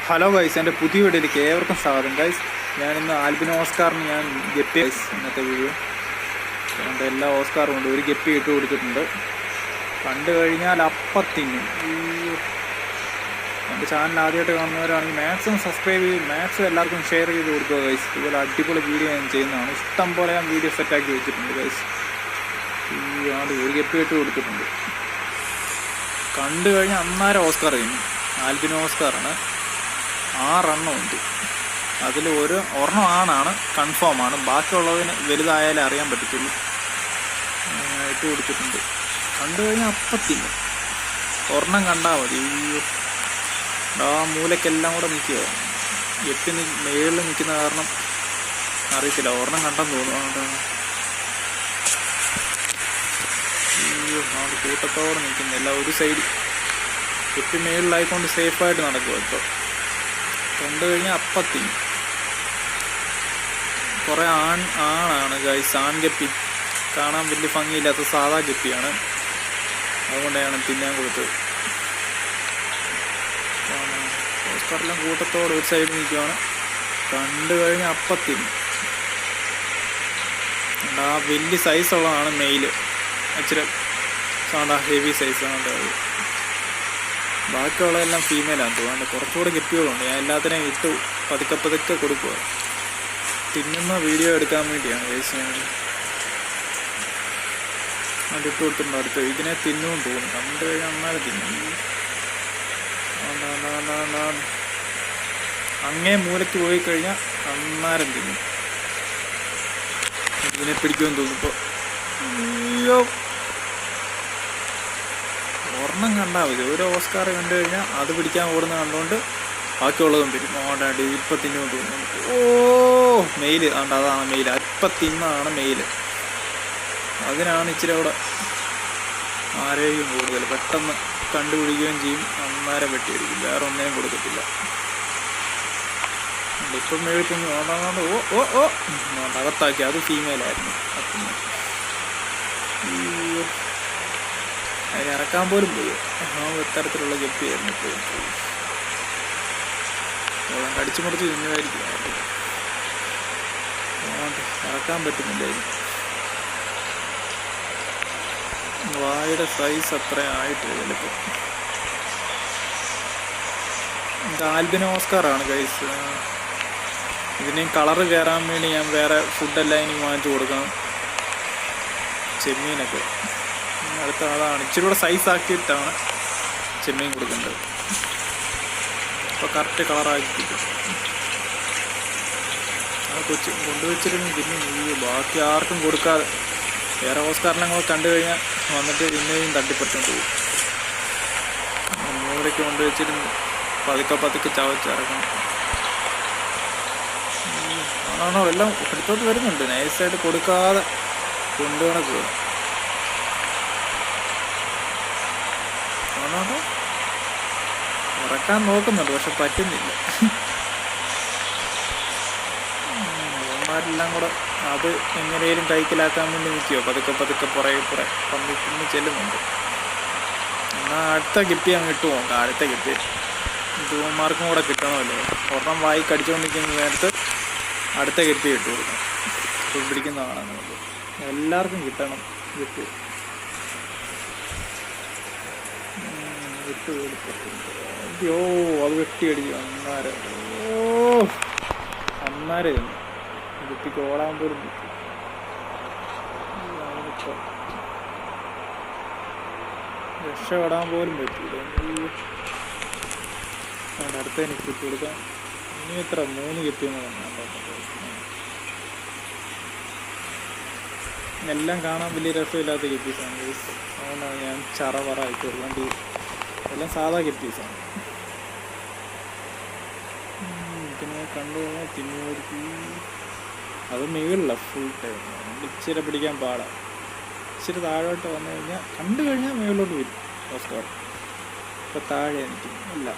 Hello guys, എൻ്റെ പുതിയ വീഡിയോയിലേക്ക് ഏവർക്കും സ്വാഗതം ഗൈസ്. ഞാനിന്ന് ആൽബിനോ ഓസ്കാറിന് ഞാൻ ഗപ്പി ഗൈസ് ഇന്നത്തെ വീഡിയോ. എൻ്റെ എല്ലാ ഓസ്കാറും ഉണ്ട്, ഒരു ഗപ്പി ഇട്ട് കൊടുത്തിട്ടുണ്ട്. കണ്ടു കഴിഞ്ഞാൽ അപ്പത്തിനും. എൻ്റെ ചാനൽ ആദ്യമായിട്ട് കാണുന്നവരാണെങ്കിൽ മാക്സിമം സബ്സ്ക്രൈബ് ചെയ്ത് മാക്സിമം എല്ലാവർക്കും ഷെയർ ചെയ്ത് കൊടുക്കുക ഗൈസ്. ഇതുപോലെ അടിപൊളി വീഡിയോ ഞാൻ ചെയ്യുന്നതാണ്. ഇഷ്ടം പോലെ ഞാൻ വീഡിയോ സെറ്റാക്കി വെച്ചിട്ടുണ്ട് ഗൈസ്. ഒരു ഗപ്പി ഇട്ട് കൊടുത്തിട്ടുണ്ട്. കണ്ടു കഴിഞ്ഞാൽ അന്നേരം ഓസ്കാർ കഴിഞ്ഞു. ആൽബിനോ ഓസ്കാറാണ്. 6 എണ്ണമുണ്ട്. അതിൽ ഒരെണ്ണം ആണാണ്, കൺഫേമാണ്. ബാക്കിയുള്ളതിന് വലുതായാലേ അറിയാൻ പറ്റത്തുള്ളൂ. ഇട്ട് കൊടുത്തിട്ടുണ്ട്. കണ്ടു കഴിഞ്ഞാൽ അപ്പത്തില്ല. ഒരെണ്ണം കണ്ടാൽ മതി. ആ മൂലക്കെല്ലാം കൂടെ നിൽക്കുക. എത്തി മേളിൽ നിൽക്കുന്ന കാരണം അറിയത്തില്ല. ഒരെണ്ണം കണ്ടെന്ന് തോന്നുന്നു. കൂട്ടത്തോടെ നിൽക്കുന്നില്ല. ഒരു സൈഡ് എത്തി മേളിലായിക്കൊണ്ട് സേഫായിട്ട് നടക്കുക. ഇപ്പോൾ കണ്ടു കഴിഞ്ഞാൽ അപ്പത്തിന് കുറേ ആണാണ് ഗൈസ്. ആൺഗപ്പി കാണാൻ വലിയ ഭംഗിയില്ലാത്ത സാധാ ഗപ്പിയാണ്. അതുകൊണ്ടാണ് തിന്നാൻ കൊടുത്തത്. ഓസ്കാറെല്ലാം കൂട്ടത്തോടെ ഒരു സൈഡ് നിൽക്കുകയാണ്. കണ്ടു കഴിഞ്ഞാൽ അപ്പത്തിന് ആ വലിയ സൈസുള്ളതാണ് മെയില്. ഇച്ചിരി ഹെവി സൈസാണ്. ബാക്കിയുള്ളതെല്ലാം ഫീമെയിലാണ് തോന്നുന്നത്. കുറച്ചുകൂടെ ഗപ്പികളുണ്ട്. ഞാൻ എല്ലാത്തിനെയും ഇട്ട് പതുക്കെ കൊടുക്കുക. തിന്നുന്ന വീഡിയോ എടുക്കാൻ വേണ്ടിയാണ് ഗൈസ്. അതിട്ട് കൊടുത്തിട്ടുണ്ട്. അടുത്ത് ഇതിനെ തിന്നുമെന്ന് തോന്നുന്നു. കണ്ടു കഴിഞ്ഞാൽ അന്നേരം തിന്നും. അങ്ങേ മൂലയ്ക്ക് പോയി കഴിഞ്ഞാൽ അന്നേരം തിന്നും. ഇതിനെ പിടിക്കുമെന്ന് തോന്നുന്നു. ഇപ്പോൾ ഒരെണ്ണം കണ്ടാൽ മതി. ഒരു ഓസ്കാർ കണ്ടു കഴിഞ്ഞാൽ അത് പിടിക്കാൻ ഓടുന്ന കണ്ടുകൊണ്ട് ബാക്കിയുള്ളതും വരും. ഓടാണ്ട് ഇപ്പം തിന്നുമെന്ന് തോന്നുന്നു. മെയില് അതാണ് മെയില്. ഇപ്പം തിന്നാണ് മെയില്. അതിനാണ് ഇച്ചിരി അവിടെ ആരോഗ്യം കൂടുതൽ. പെട്ടെന്ന് കണ്ടുപിടിക്കുകയും ചെയ്യും. അന്നേരം വെട്ടിയടിക്കും. വേറെ ഒന്നിനും കൊടുക്കത്തില്ല. ഇപ്പം മേളിൽ തിന്നു. അകത്താക്കി. അത് ഫീമെയിലായിരുന്നു. അതിന് ഇറക്കാൻ പോലും പോയി. ഇത്തരത്തിലുള്ള ഗപ്പിയായിരുന്നു. ഇപ്പോൾ കടിച്ചു മുറിച്ച് തിന്നുമായിരിക്കും. ഇറക്കാൻ പറ്റുന്നില്ലായിരുന്നു. വായുടെ സൈസ് അത്ര ആയിട്ടില്ല ചിലപ്പോൾ. ഇത് ആൽബിനോ ഓസ്കാറാണ് ഗൈസ്. ഇതിനെയും കളറ് കയറാൻ വേണ്ടി ഞാൻ വേറെ ഫുഡെല്ലാം ഇനി വാങ്ങിച്ചു കൊടുക്കണം. ചെമ്മീനൊക്കെ അടുത്ത അതാണ്. ഇച്ചിരി കൂടെ സൈസ് ആക്കിയിട്ടാണ് ചെമ്മീൻ കൊടുക്കേണ്ടത്. അപ്പോൾ കറക്റ്റ് കളറാക്കി കിട്ടും. ആ കൊച്ചു കൊണ്ടുവച്ചിരുന്നു. പിന്നെ ബാക്കി ആർക്കും കൊടുക്കാതെ വേറെ ഓസ്കാറിനെ കൂടെ കണ്ടു കഴിഞ്ഞാൽ വന്നിട്ട് പിന്നെയും തട്ടിപ്പറ്റുകൊണ്ട് പോകും. മൂലയ്ക്ക് കൊണ്ടുവച്ചിരുന്നു. പതുക്കെ ചവച്ചിറക്കണം. ആണോ എല്ലാം എടുത്തോട്ട് വരുന്നുണ്ട്. നൈസായിട്ട് കൊടുക്കാതെ കൊണ്ടുപോകണ ഇറക്കാൻ നോക്കുന്നുണ്ട്, പക്ഷെ പറ്റുന്നില്ല. അവന്മാരെല്ലാം കൂടെ അത് എങ്ങനെയും കൈക്കലാക്കാൻ വേണ്ടി നിൽക്കുമോ. പതുക്കെ പുറകെ പന്നിന്ന് ചെല്ലുന്നുണ്ട്. എന്നാൽ അടുത്ത ഗപ്പി അങ്ങ് ഇട്ട് നോക്കാം. അടുത്ത ഗപ്പി ഇവന്മാർക്കും കൂടെ കിട്ടണമല്ലോ. ഒരെണ്ണം വായി കടിച്ചുകൊണ്ടിരിക്കുന്ന നേരത്ത് അടുത്ത ഗപ്പി ഇട്ട് കൊടുക്കണം. പിടിക്കുന്നതാണ് നമുക്ക്. എല്ലാവർക്കും കിട്ടണം ഗപ്പി. അത് വെട്ടിയടിച്ചു. അന്നേരം ഗപ്പിക്ക് ഓടാൻ പോലും പറ്റും. രക്ഷപ്പെടാൻ പോലും പറ്റൂല. അടുത്തതിന് ഇട്ട് കൊടുക്കാം. ഇനി എത്ര 3 ഗപ്പിയെന്ന് എല്ലാം കാണാൻ വലിയ രസമില്ലാത്ത ഗപ്പീസാണ്. അതുകൊണ്ടാണ് ഞാൻ ചറവറ ആയിട്ടുള്ളത്. എല്ലാം സാധാ ഗപ്പീസാണ്. ഇതിനെ കണ്ടു കഴിഞ്ഞാൽ തിന്നുമായിരിക്കും. അത് മേളില്ല ഫുൾ ടൈം. ഇച്ചിരി പിടിക്കാൻ പാടാണ്. ഇച്ചിരി താഴോട്ട് വന്നു കഴിഞ്ഞാൽ കണ്ടു കഴിഞ്ഞാൽ മേളിലോട്ട് വരും ഓസ്കാർ. ഇപ്പം താഴെ എനിക്ക് ഇല്ല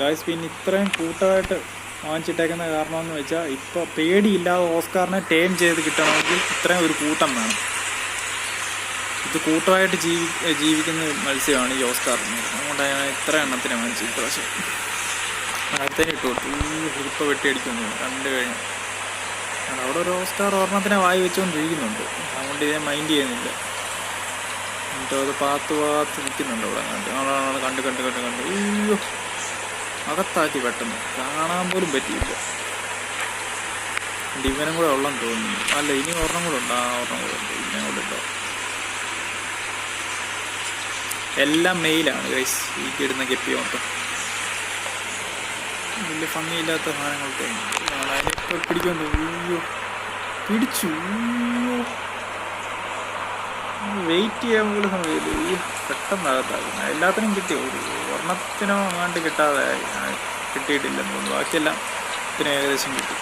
ഗായ്സ്. പിന്നെ ഇത്രയും കൂട്ടമായിട്ട് വാങ്ങിച്ചിട്ടേക്കുന്ന കാരണമെന്ന് വെച്ചാൽ ഇപ്പോൾ പേടിയില്ലാതെ ഓസ്കാറിനെ ടേം ചെയ്ത് കിട്ടണമെങ്കിൽ ഇത്രയും ഒരു കൂട്ടം വേണം. ഇത് കൂട്ടമായിട്ട് ജീവിക്കുന്ന മത്സ്യമാണ് ഈ ഓസ്കാർ. അതുകൊണ്ടാണ് ഇത്ര എണ്ണത്തിനെ മത്സ്യം ഇപ്രാവശ്യം അടുത്തേനെ ഇട്ട് കൊടുത്തു. ഇപ്പോൾ വെട്ടിയടിക്കുന്നു കണ്ടു കഴിഞ്ഞു. അവിടെ ഒരു ഓസ്കാർ ഒരെണ്ണത്തിനെ വായി വെച്ചുകൊണ്ടിരിക്കുന്നുണ്ട്. അതുകൊണ്ട് ഇതിനെ മൈൻഡ് ചെയ്യുന്നില്ല. എന്നിട്ട് അത് പാത്ത് നിൽക്കുന്നുണ്ട് അവിടെ. കണ്ട് അയ്യോ അകത്താക്കി പെട്ടെന്ന് കാണാൻ പോലും പറ്റിയില്ല. ഇവനും കൂടെ ഉള്ളെന്ന് തോന്നുന്നു. അല്ല ഇനി ഒരെണ്ണം കൂടെ ഉണ്ട്. ഒരെണ്ണം കൂടെ ഉണ്ട്. ഇവനും കൂടെ ഉണ്ടോ? എല്ലാം മെയിലാണ് ഗൈസ് ഈ കിടുന്ന ഗപ്പി മൊത്തം. വലിയ ഭംഗിയില്ലാത്ത സാധനങ്ങളൊക്കെ അതിനിപ്പോൾ പിടിക്കാൻ അയ്യോ പിടിച്ചു. വെയിറ്റ് ചെയ്യാൻ പോലും സമയമില്ല. പെട്ടെന്ന് അകത്താകുന്നു. എല്ലാത്തിനും കിട്ടിയോ? ഒരെണ്ണത്തിനോ അങ്ങാണ്ട് കിട്ടിയിട്ടില്ലെന്ന് തോന്നുന്നു. ബാക്കിയെല്ലാം ഇതിന് ഏകദേശം കിട്ടി.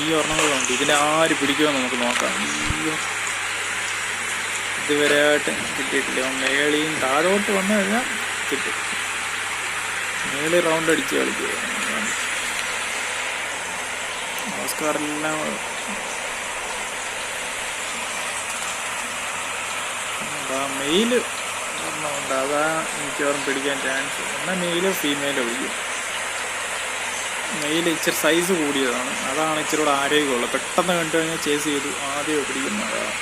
ഈ ഒരെണ്ണങ്ങളുണ്ട്. ഇതിനെ ആര് പിടിക്കുമെന്ന് നമുക്ക് നോക്കാം. അയ്യോ ഇതുവരെയായിട്ട് കിട്ടിയിട്ടില്ല. മേളിയും താഴോട്ട് വന്നു കഴിഞ്ഞാൽ കിട്ടും. മേളിൽ റൗണ്ട് അടിച്ച് കളിക്കുക. ഓസ്കാറെല്ലാം മെയില് ഒരെണ്ണമുണ്ട്. അതാ മിക്കവാറും പിടിക്കാൻ ചാൻസ്. എന്നാൽ മെയിലോ ഫീമെയിലോ പിടിക്കും. മെയിൽ ഇച്ചിരി സൈസ് കൂടിയതാണ്. അതാണ് ഇച്ചിരി കൂടെ ആരോഗ്യമുള്ളത്. പെട്ടെന്ന് കണ്ടു കഴിഞ്ഞാൽ ചേസ് ചെയ്തു ആദ്യം പിടിക്കുന്നതാണ്.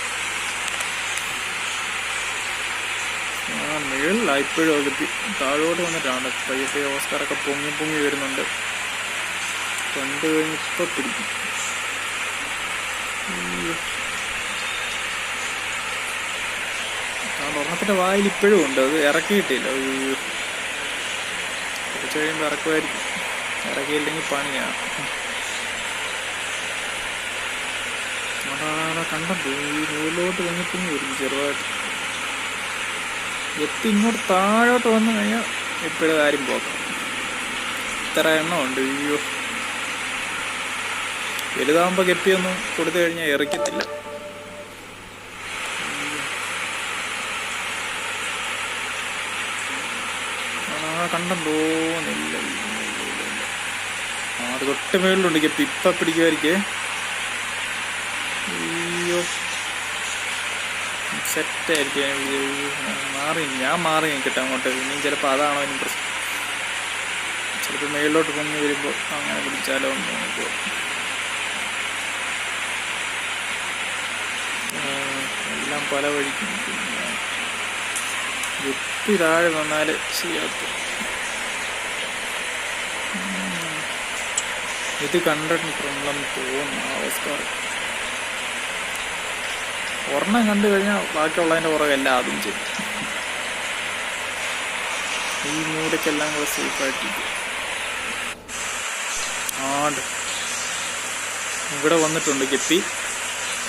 മേളിലാണ് ഇപ്പോഴും കിട്ടി. താഴോട്ട് വന്നിട്ടാണ് പയ്യെ ഓസ്കാറൊക്കെ പൊങ്ങി വരുന്നുണ്ട്. കണ്ടു കഴിഞ്ഞ് ഇപ്പം പിടിക്കും. ഒരെണ്ണത്തിൻ്റെ വായിൽ ഇപ്പോഴും ഉണ്ട്. അത് ഇറക്കിയിട്ടില്ല. കുറച്ച് കഴിയുമ്പോൾ ഇറക്കുമായിരിക്കും. ഇറക്കിയില്ലെങ്കിൽ പണിയാണ്. കണ്ടത് ഈ നൂലോട്ട് പൊങ്ങി വരും ചെറുതായിട്ട്. എത്തി ഇങ്ങോട്ട് താഴോട്ട് വന്നു കഴിഞ്ഞാൽ ഇപ്പോഴും കാര്യം പോക്കാം. ഇത്ര എണ്ണം ഉണ്ട്. അയ്യോ വലുതാകുമ്പോൾ ഗപ്പിയൊന്നും കൊടുത്തു കഴിഞ്ഞാൽ ഇറക്കത്തില്ല. കണ്ടോന്നില്ല. അത് തൊട്ട് മേളിലുണ്ട് ഗപ്പി. ഇപ്പം പിടിക്കുമായിരിക്കേ. അയ്യോ സെറ്റായിരിക്കും. ഞാൻ മാറി നിൽക്കട്ടെ അങ്ങോട്ട്. ഇനിയും ചിലപ്പോൾ അതാണോ അതിന് പ്രശ്നം. ചിലപ്പോൾ മേളിലോട്ട് പൊങ്ങി വരുമ്പോൾ അങ്ങനെ പിടിച്ചാലോ എന്ന് നോക്കുക. എല്ലാം പല വഴിക്കും. ഗപ്പി താഴെ വന്നാൽ ചെയ്യാത്ത. ഇത് കണ്ടിട്ടുണ്ടെന്ന് തോന്നുന്നു ഓസ്കാർ. ഒരെണ്ണം കണ്ടു കഴിഞ്ഞാൽ ബാക്കിയുള്ളതിൻ്റെ പുറകെ എല്ലാം അതും ചെയ്യും. ഈ മൂലക്കെല്ലാം കൂടെ സേഫായിട്ടിരിക്കും. ഇവിടെ വന്നിട്ടുണ്ട് ഗപ്പി.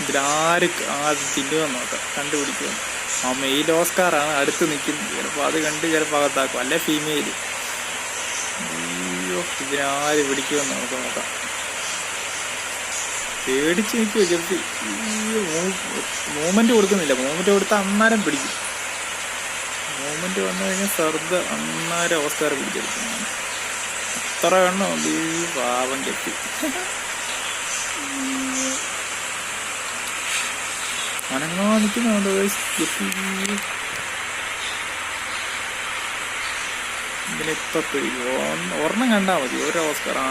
ഇതിലാര് ആദ്യം തിന്നുമെന്ന് നോക്കാം. കണ്ടുപിടിക്കുക. ആ മെയിൽ ഓസ്കാറാണ് അടുത്ത് നിൽക്കുന്നത്. ചിലപ്പോൾ അത് കണ്ട് ചിലപ്പോൾ അകത്താക്കും. അല്ലെ ഫീമെയിൽ. അയ്യോ ഇതിനാര് പിടിക്കുമെന്ന് നമുക്ക് നോക്കാം. പേടിച്ച് നിൽക്കുക ഗപ്പി. മൂവ്മെന്റ് കൊടുക്കുന്നില്ല. മൂവ്മെന്റ് കൊടുത്താൽ അന്നേരം പിടിക്കും. മൂവ്മെന്റ് വന്നു കഴിഞ്ഞാൽ ശ്രദ്ധ അന്നേരം ഓസ്കാർ പിടിച്ചെടുക്കുന്നതാണ്. അത്ര എണ്ണമുണ്ട് ഈ പാവം ഗപ്പി. അനങ്ങാ നിൽക്കുന്നുണ്ട് ഗപ്പി. ഇതിനിപ്പം പിടിക്കും. ഒരെണ്ണം കണ്ടാൽ മതി. ഒരു ഓസ്കാർ ആ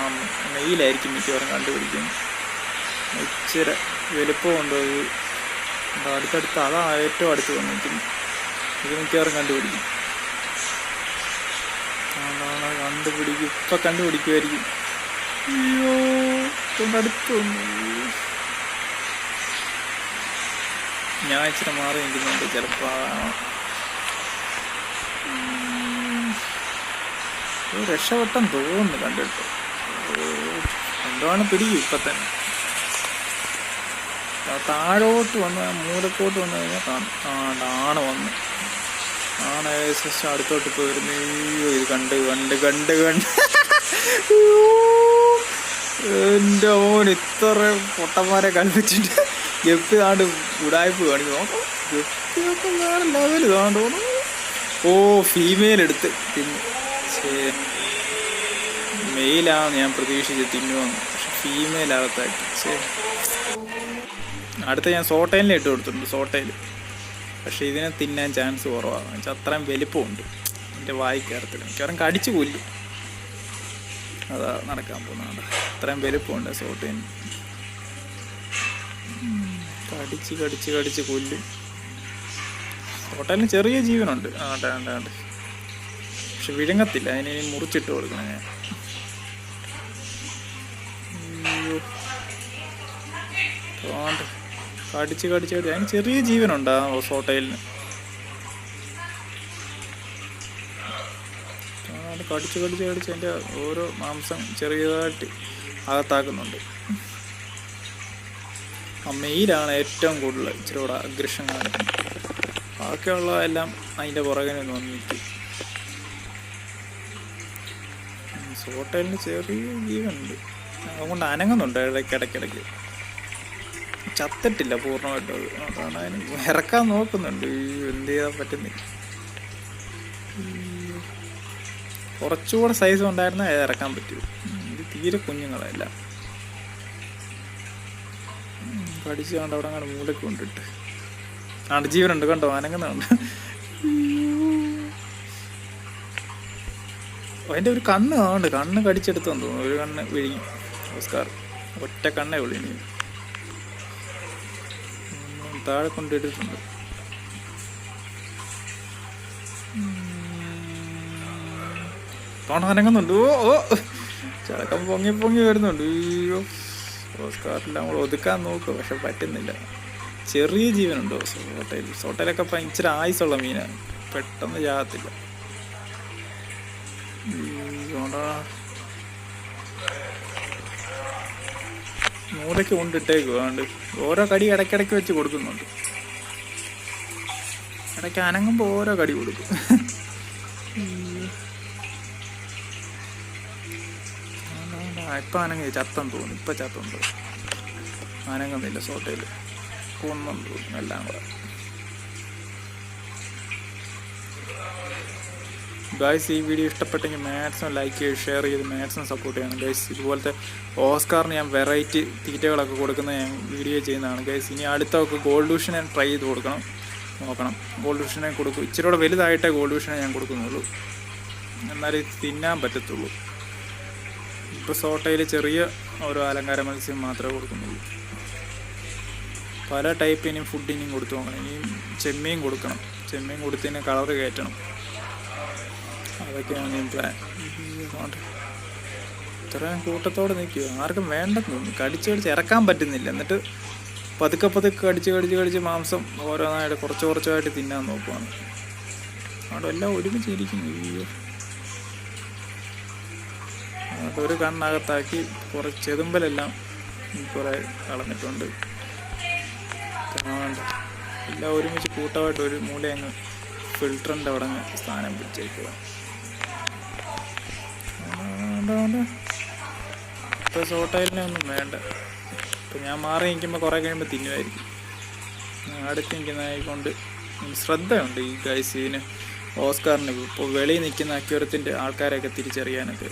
മെയിലായിരിക്കും മിക്കവാറും കണ്ടുപിടിക്കും. ഇച്ചിരി വലുപ്പമുണ്ട്. അടുത്തടുത്ത് അതാ ഏറ്റവും അടുത്ത് വന്നിരിക്കുന്നു. ഇത് മിക്കവാറും കണ്ടുപിടിക്കും. അതാണ് കണ്ടുപിടിക്കും. ഇപ്പം കണ്ടുപിടിക്കുമായിരിക്കും. അയ്യോ അടുത്ത് വന്നു. ഞാൻ ഇച്ചിരി മാറി നിൽക്കുന്നുണ്ട്. ചിലപ്പോൾ രക്ഷപ്പെട്ടെന്ന് തോന്നുന്നു കണ്ടിട്ട്. എന്താണ് പിടിക്കും ഇപ്പം തന്നെ. താഴോട്ട് വന്ന് മൂലക്കോട്ട് വന്നു കഴിഞ്ഞാൽ ആണ് വന്ന് ഏകദേശം അടുത്തോട്ട് ഇപ്പോൾ വരുന്നു. ഇത് കണ്ട് എൻ്റെ മോൻ ഇത്ര പൊട്ടന്മാരെ കൽപ്പിച്ചിട്ട് ഗപ്പി താണ്ട് ഉടായ്പ് കാണിക്കും. നോക്കാം ഗപ്പിയൊക്കെ വേറെ ലെവല് താണ്ടോന്നു. ഫീമെയിൽ എടുത്ത് തിന്നു. മെയിലാണെന്ന് ഞാൻ പ്രതീക്ഷിച്ച് തിന്നുവന്നു. പക്ഷെ ഫീമെയിലാകത്താക്കി. അടുത്ത ഞാൻ സോട്ടയിലിട്ട് കൊടുത്തിട്ടുണ്ട്. സോട്ടയിൽ പക്ഷേ ഇതിനെ തിന്നാൻ ചാൻസ് കുറവാണ്. വെച്ചാൽ അത്രയും വലിപ്പമുണ്ട് എൻ്റെ വായിക്കകത്തില്ല. മിക്കവാറും കടിച്ചു കൊല്ലും. അതാ നടക്കാൻ പോകുന്നതാണ്. അത്രയും വലിപ്പമുണ്ട് സോട്ടേന്. കടിച്ച് കടിച്ച് കടിച്ച് കൊല്ലും. സോട്ടേന് ചെറിയ ജീവനുണ്ട്. ആണ്ട് പക്ഷെ വിഴുങ്ങത്തില്ല. അതിനെ മുറിച്ചിട്ട് കൊടുക്കണം ഞാൻ. കടിച്ച് കടിച്ച് കടിച്ച് അതിന് ചെറിയ ജീവനുണ്ട് ആ സോട്ടയിലിന്. കടിച്ച് കടിച്ച് കടിച്ച് അതിൻ്റെ ഓരോ മാംസം ചെറിയതായിട്ട് അകത്താക്കുന്നുണ്ട്. ആ മെയിലാണ് ഏറ്റവും കൂടുതൽ ഇച്ചിരി കൂടെ അഗ്രഷൻ കാണിക്കുന്നത്. ബാക്കിയുള്ളതെല്ലാം അതിൻ്റെ പുറകെ നിന്ന് നിൽക്കും. സോട്ടയിലിന് ചെറിയ ജീവനുണ്ട്. അതുകൊണ്ട് അനങ്ങുന്നുണ്ട് ഇടയ്ക്കിടയ്ക്ക്. ചത്തിട്ടില്ല പൂർണ്ണമായിട്ടും. അത് അതാണ് അതിന് ഇറക്കാൻ നോക്കുന്നുണ്ട്. എന്ത് ചെയ്യാൻ പറ്റുന്നില്ല. കുറച്ചുകൂടെ സൈസ് ഉണ്ടായിരുന്നാൽ ഇറക്കാൻ പറ്റും. ഇത് തീരെ കുഞ്ഞുങ്ങളല്ല. കടിച്ച് കണ്ട് അവിടെ അങ്ങനെ മൂലക്ക് കൊണ്ടിട്ട് ജീവനുണ്ട്. കണ്ടോ അനങ്ങുന്നുണ്ട്. അതിൻ്റെ ഒരു കണ്ണ് കാണുന്നുണ്ട്. കണ്ണ് കടിച്ചെടുത്തെന്ന് തോന്നുന്നു. ഒരു കണ്ണ് വിഴുങ്ങി ഓസ്കാർ. ഒറ്റ കണ്ണേ ഉള്ളൂ. ഇനി താഴെ കൊണ്ടിട്ടിട്ടുണ്ട്. തോണ അനങ്ങുന്നുണ്ട്. ഓ ചടക്കം പൊങ്ങി വരുന്നുണ്ട്. അയ്യോ ഓസ്കാറെല്ലാം കൂടെ ഒതുക്കാൻ നോക്കുക. പക്ഷെ പറ്റുന്നില്ല. ചെറിയ ജീവനുണ്ടോ സോട്ടയിലൊക്കെ ഇച്ചിരി ആയുസുള്ള മീനാണ്. പെട്ടെന്ന് ചാകത്തില്ല. മൂലയ്ക്ക് കൊണ്ടിട്ടേക്കും. അതുകൊണ്ട് ഓരോ കടി ഇടയ്ക്കിടയ്ക്ക് വെച്ച് കൊടുക്കുന്നുണ്ട്. ഇടയ്ക്ക് അനങ്ങുമ്പോൾ ഓരോ കടി കൊടുക്കും. ഇപ്പം അനങ്ങി ചത്തം തോന്നുന്നു. ഇപ്പം ചത്തം തോന്നും. അനങ്ങുന്നില്ല സോട്ടയിൽ. കൊന്നും തോന്നുന്നു എല്ലാം കൂടെ. ഗൈസ് ഈ വീഡിയോ ഇഷ്ടപ്പെട്ടെങ്കിൽ മാക്സിമം ലൈക്ക് ചെയ്ത് ഷെയർ ചെയ്ത് മാക്സിമം സപ്പോർട്ട് ചെയ്യണം ഗൈസ്. ഇതുപോലത്തെ ഓസ്കാറിന് ഞാൻ വെറൈറ്റി തീറ്റകളൊക്കെ കൊടുക്കുന്ന ഞാൻ വീഡിയോ ചെയ്യുന്നതാണ് ഗൈസ്. ഇനി അടുത്തൊക്കെ ഗോൾഡ് ഫിഷിനെ ട്രൈ ചെയ്ത് നോക്കണം. ഗോൾഡ് ഫിഷിനെ കൊടുക്കും. ഇച്ചിരി കൂടെ വലുതായിട്ടേ ഗോൾഡ് ഫിഷിനെ ഞാൻ കൊടുക്കുന്നുള്ളൂ. എന്നാലേ തിന്നാൻ പറ്റത്തുള്ളൂ. ഇപ്പോൾ സോട്ടയിൽ ചെറിയ ഓരോ അലങ്കാര മത്സ്യം മാത്രമേ കൊടുക്കുന്നുള്ളൂ. പല ടൈപ്പിനും ഫുഡിനും കൊടുത്തു നോക്കണം. ഇനിയും ചെമ്മീൻ കൊടുക്കണം. ചെമ്മീൻ കൊടുത്തതിന് കളറ് കയറ്റണം. അതൊക്കെയാണ് ഞാൻ പ്ലാൻ. ഇത്രയും കൂട്ടത്തോടെ നിൽക്കുക. ആർക്കും വേണ്ടെന്ന് തോന്നുന്നു. കടിച്ച് ഇറക്കാൻ പറ്റുന്നില്ല. എന്നിട്ട് പതുക്കെ കടിച്ച് മാംസം ഓരോന്നായിട്ട് കുറച്ചായിട്ട് തിന്നാൻ നോക്കുവാണ്. അവിടെ എല്ലാം ഒരുമിച്ച് ഇരിക്കുന്നു. അയ്യോ അതൊരു കണ്ണകത്താക്കി കുറച്ച് ചെതുമ്പലെല്ലാം കുറേ കളഞ്ഞിട്ടുണ്ട്. എല്ലാം ഒരുമിച്ച് കൂട്ടമായിട്ട് ഒരു മൂല അങ്ങ് ഫിൽറ്ററിൻ്റെ അവിടെ സ്ഥാനം പിടിച്ചേക്കുക. ഇപ്പോൾ സോട്ടയിലിനെ ഒന്നും വേണ്ട. ഇപ്പം ഞാൻ മാറി നിൽക്കുമ്പോൾ കുറേ കഴിയുമ്പോൾ തിന്നുമായിരിക്കും. അടുത്ത് നിൽക്കുന്നതായിക്കൊണ്ട് ശ്രദ്ധയുണ്ട് ഈ ഗൈസ്. ഇതിന് ഓസ്കാറിന് ഇപ്പോൾ വെളിയിൽ നിൽക്കുന്ന അക്യൂറത്തിൻ്റെ ആൾക്കാരെയൊക്കെ തിരിച്ചറിയാനൊക്കെ.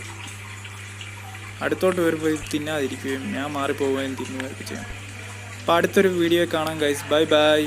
അടുത്തോട്ട് വരുമ്പോൾ തിന്നാതിരിക്കുകയും ഞാൻ മാറിപ്പോവുകയും തിന്നുകയൊക്കെ ചെയ്യണം. അപ്പോൾ അടുത്തൊരു വീഡിയോ കാണാം ഗൈസ്. ബൈ.